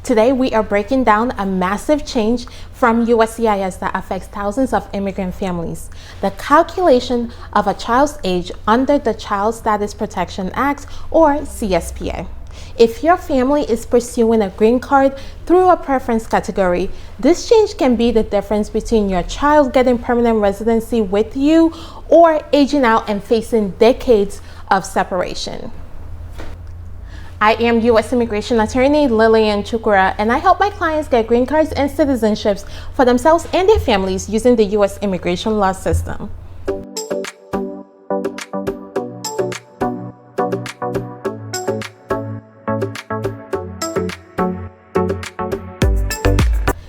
Today, we are breaking down a massive change from USCIS that affects thousands of immigrant families: the calculation of a child's age under the Child Status Protection Act, or CSPA. If your family is pursuing a green card through a preference category, this change can be the difference between your child getting permanent residency with you or aging out and facing decades of separation. I am U.S. immigration attorney Lilian Chukwurah, and I help my clients get green cards and citizenships for themselves and their families using the U.S. immigration law system.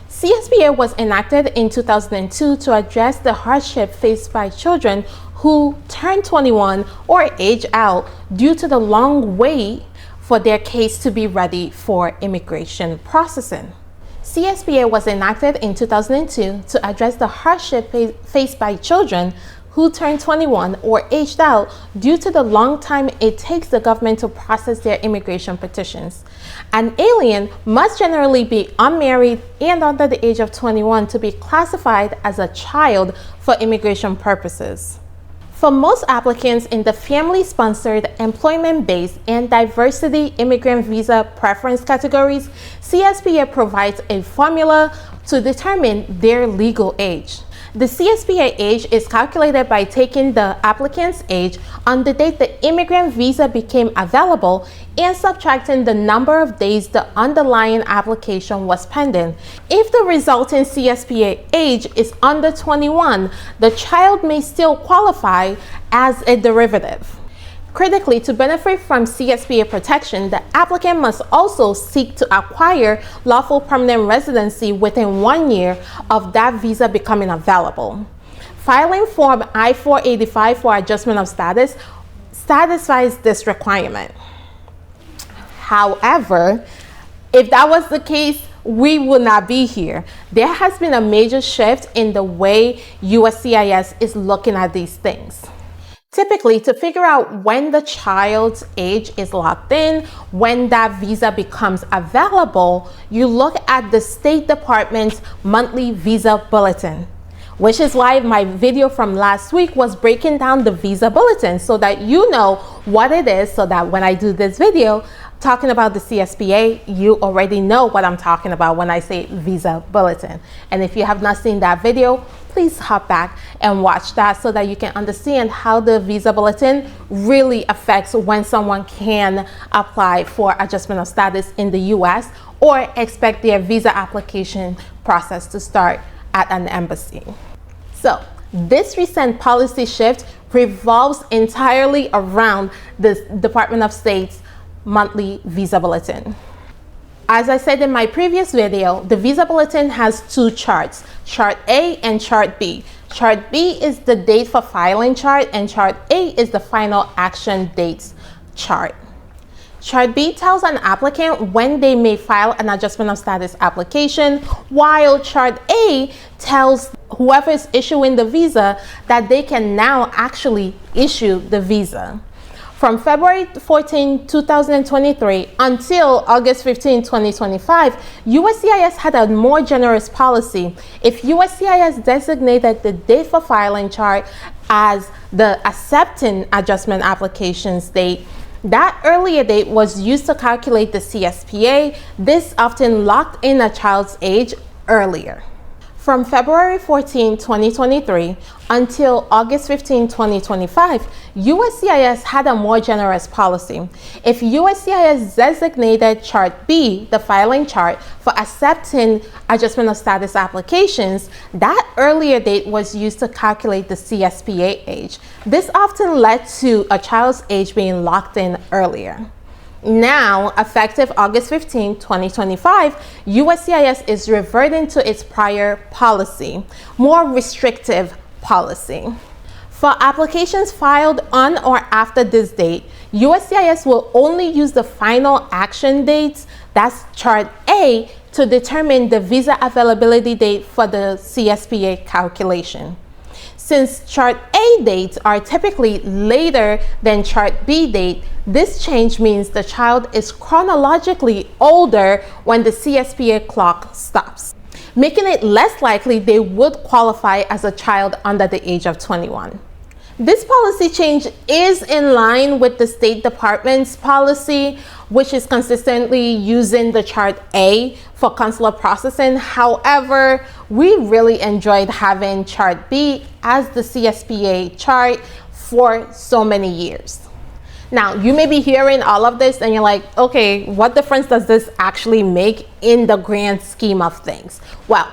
CSPA was enacted in 2002 to address the hardship faced by children who turn 21 or age out due to the long wait for their case to be ready for immigration processing. CSPA was enacted in 2002 to address the hardship faced by children who turn 21 or aged out due to the long time it takes the government to process their immigration petitions. An alien must generally be unmarried and under the age of 21 to be classified as a child for immigration purposes. For most applicants in the family-sponsored, employment-based, and diversity immigrant visa preference categories, CSPA provides a formula to determine their legal age. The CSPA age is calculated by taking the applicant's age on the date the immigrant visa became available and subtracting the number of days the underlying application was pending. If the resulting CSPA age is under 21, the child may still qualify as a derivative. Critically, to benefit from CSPA protection, the applicant must also seek to acquire lawful permanent residency within 1 year of that visa becoming available. Filing Form I-485 for adjustment of status satisfies this requirement. However, if that was the case, we would not be here. There has been a major shift in the way USCIS is looking at these things. Typically, to figure out when the child's age is locked in, when that visa becomes available, you look at the State Department's monthly Visa Bulletin, which is why my video from last week was breaking down the Visa Bulletin so that you know what it is, so that when I do this video talking about the CSPA, you already know what I'm talking about when I say Visa Bulletin. And if you have not seen that video, please hop back and watch that so that you can understand how the Visa Bulletin really affects when someone can apply for adjustment of status in the US or expect their visa application process to start at an embassy. So this recent policy shift revolves entirely around the Department of State's monthly Visa Bulletin. As I said in my previous video, the Visa Bulletin has two charts, Chart A and Chart B. Chart B is the date for filing chart, and Chart A is the final action dates chart. Chart B tells an applicant when they may file an adjustment of status application, while Chart A tells whoever is issuing the visa that they can now actually issue the visa. From February 14, 2023 until August 15, 2025, USCIS had a more generous policy. If USCIS designated the date for filing chart as the accepting adjustment applications date, that earlier date was used to calculate the CSPA. This often locked in a child's age earlier. From February 14, 2023 until August 15, 2025, USCIS had a more generous policy. If USCIS designated Chart B, the filing chart, for accepting adjustment of status applications, that earlier date was used to calculate the CSPA age. This often led to a child's age being locked in earlier. Now, effective August 15, 2025, USCIS is reverting to its prior policy, more restrictive policy. For applications filed on or after this date, USCIS will only use the final action dates, that's Chart A, to determine the visa availability date for the CSPA calculation. Since Chart A dates are typically later than Chart B date, this change means the child is chronologically older when the CSPA clock stops, making it less likely they would qualify as a child under the age of 21. This policy change is in line with the State Department's policy, which is consistently using the Chart A for consular processing. However, we really enjoyed having Chart B as the CSPA chart for so many years. Now, you may be hearing all of this and you're like, okay, what difference does this actually make in the grand scheme of things? Well,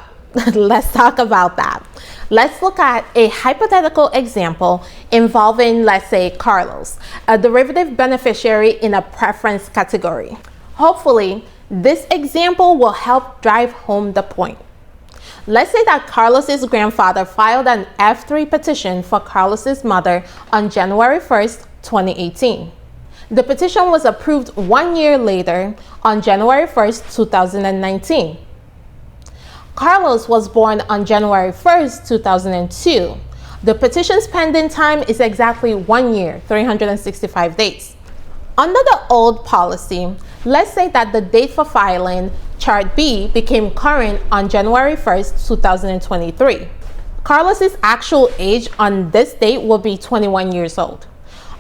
let's talk about that. Let's look at a hypothetical example involving, let's say, Carlos, a derivative beneficiary in a preference category. Hopefully, this example will help drive home the point. Let's say that Carlos's grandfather filed an F3 petition for Carlos's mother on January 1st, 2018. The petition was approved 1 year later on January 1st, 2019. Carlos was born on January 1st, 2002. The petition's pending time is exactly 1 year, 365 days. Under the old policy, let's say that the date for filing, Chart B, became current on January 1st, 2023. Carlos's actual age on this date will be 21 years old.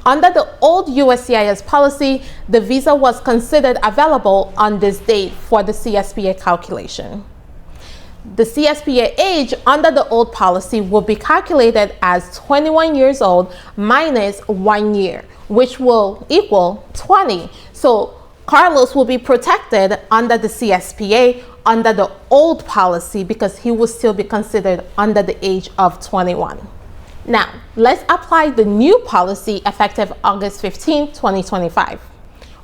Under the old USCIS policy, the visa was considered available on this date for the CSPA calculation. The CSPA age under the old policy will be calculated as 21 years old minus 1 year, which will equal 20. So Carlos will be protected under the CSPA under the old policy because he will still be considered under the age of 21. Now, let's apply the new policy effective August 15, 2025.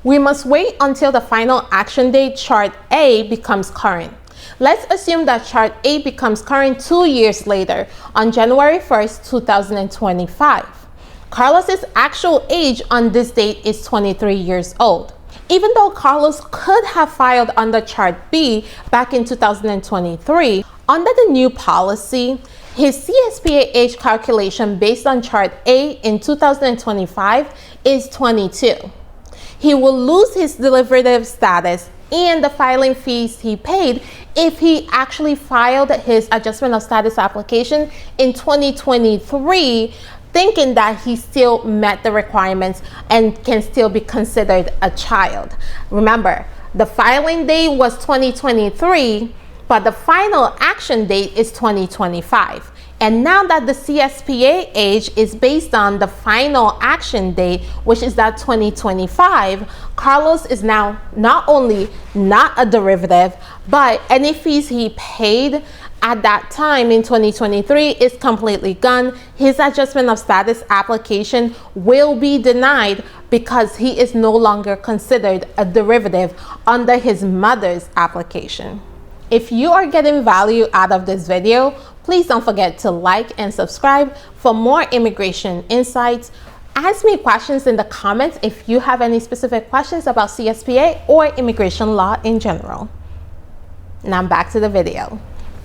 We must wait until the final action date, Chart A, becomes current. Let's assume that Chart A becomes current 2 years later on January 1st, 2025. Carlos's actual age on this date is 23 years old. Even though Carlos could have filed under Chart B back in 2023, under the new policy, his CSPA age calculation based on Chart A in 2025 is 22. He will lose his derivative status and the filing fees he paid if he actually filed his adjustment of status application in 2023, thinking that he still met the requirements and can still be considered a child. Remember, the filing date was 2023, but the final action date is 2025. And now that the CSPA age is based on the final action date, which is that 2025, Carlos is now not only not a derivative, but any fees he paid at that time in 2023 is completely gone. His adjustment of status application will be denied because he is no longer considered a derivative under his mother's application. If you are getting value out of this video, please don't forget to like and subscribe for more immigration insights. Ask me questions in the comments if you have any specific questions about CSPA or immigration law in general. Now back to the video.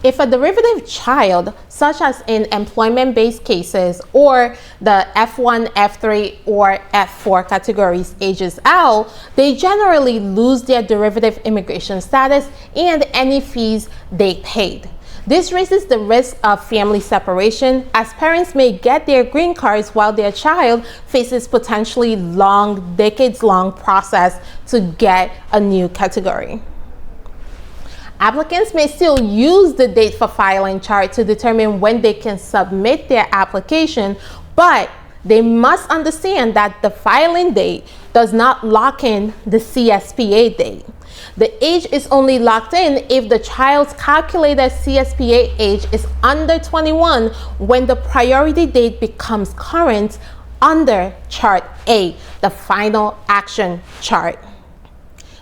If a derivative child, such as in employment-based cases or the F1, F3, or F4 categories ages out, they generally lose their derivative immigration status and any fees they paid. This raises the risk of family separation, as parents may get their green cards while their child faces potentially long, decades-long process to get a new category. Applicants may still use the date for filing chart to determine when they can submit their application, but they must understand that the filing date does not lock in the CSPA date. The age is only locked in if the child's calculated CSPA age is under 21 when the priority date becomes current under Chart A, the final action chart.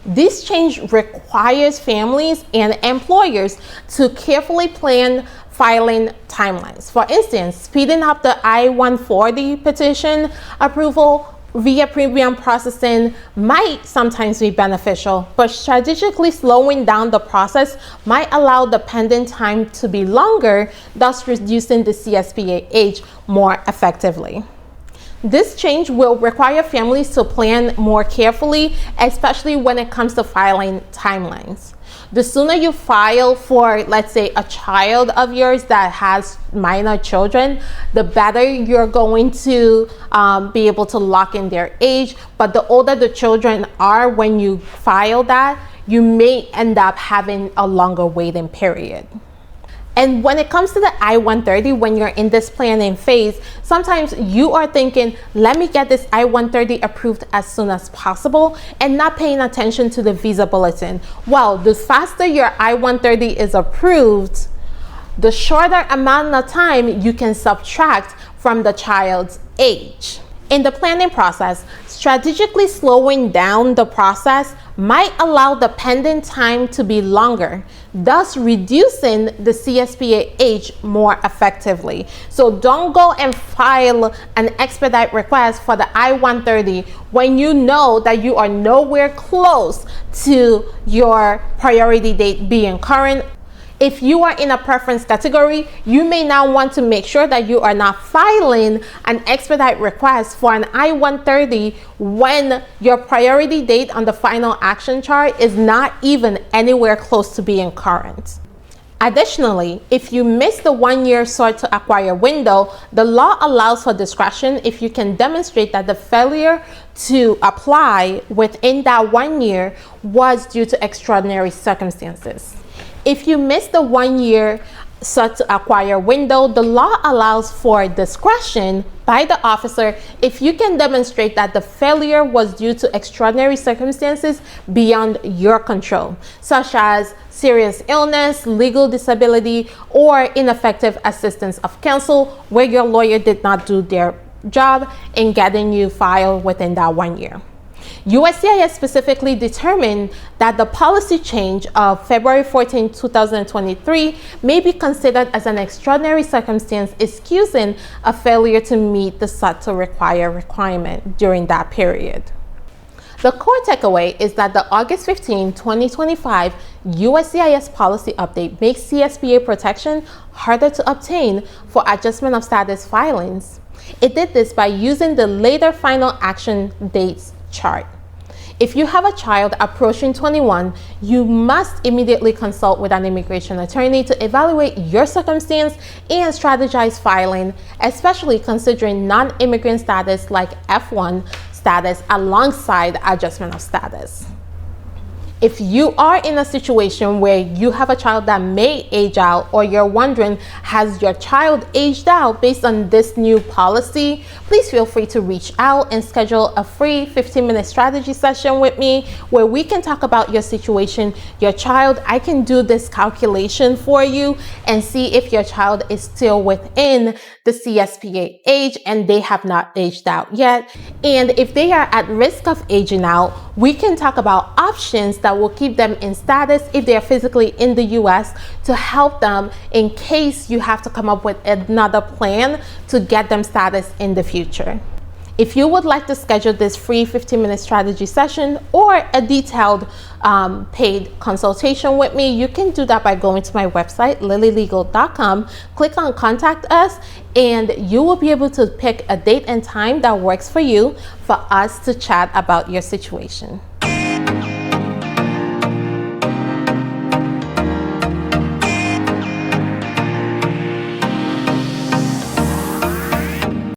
This change requires families and employers to carefully plan filing timelines. For instance, speeding up the I-140 petition approval via premium processing might sometimes be beneficial, but strategically slowing down the process might allow the pending time to be longer, thus reducing the CSPA age more effectively. This change will require families to plan more carefully, especially when it comes to filing timelines. The sooner you file for, let's say, a child of yours that has minor children, the better you're going to be able to lock in their age. But the older the children are when you file that, you may end up having a longer waiting period. And when it comes to the I-130, when you're in this planning phase, sometimes you are thinking, let me get this I-130 approved as soon as possible, and not paying attention to the Visa Bulletin. Well, the faster your I-130 is approved, the shorter amount of time you can subtract from the child's age. In the planning process, strategically slowing down the process might allow the pending time to be longer, thus reducing the CSPA age more effectively. So don't go and file an expedite request for the I-130 when you know that you are nowhere close to your priority date being current. If you are in a preference category, you may now want to make sure that you are not filing an expedite request for an I-130 when your priority date on the final action chart is not even anywhere close to being current. Additionally, if you miss the 1-year sort to acquire window, the law allows for discretion if you can demonstrate that the failure to apply within that 1 year was due to extraordinary circumstances. If you miss the 1-year sort to acquire window, the law allows for discretion by the officer if you can demonstrate that the failure was due to extraordinary circumstances beyond your control, such as serious illness, legal disability, or ineffective assistance of counsel, where your lawyer did not do their job in getting you filed within that 1 year. USCIS specifically determined that the policy change of February 14, 2023 may be considered as an extraordinary circumstance excusing a failure to meet the sought to require requirement during that period. The core takeaway is that the August 15, 2025 USCIS policy update makes CSPA protection harder to obtain for adjustment of status filings. It did this by using the later final action dates chart. If you have a child approaching 21, you must immediately consult with an immigration attorney to evaluate your circumstance and strategize filing, especially considering non-immigrant status like F1 status alongside adjustment of status. If you are in a situation where you have a child that may age out, or you're wondering, has your child aged out based on this new policy, please feel free to reach out and schedule a free 15-minute strategy session with me where we can talk about your situation, your child. I can do this calculation for you and see if your child is still within the CSPA age and they have not aged out yet. And if they are at risk of aging out, we can talk about options that will keep them in status if they are physically in the US to help them in case you have to come up with another plan to get them status in the future. If you would like to schedule this free 15-minute strategy session or a detailed paid consultation with me, you can do that by going to my website, lilylegal.com, click on contact us, and you will be able to pick a date and time that works for you for us to chat about your situation.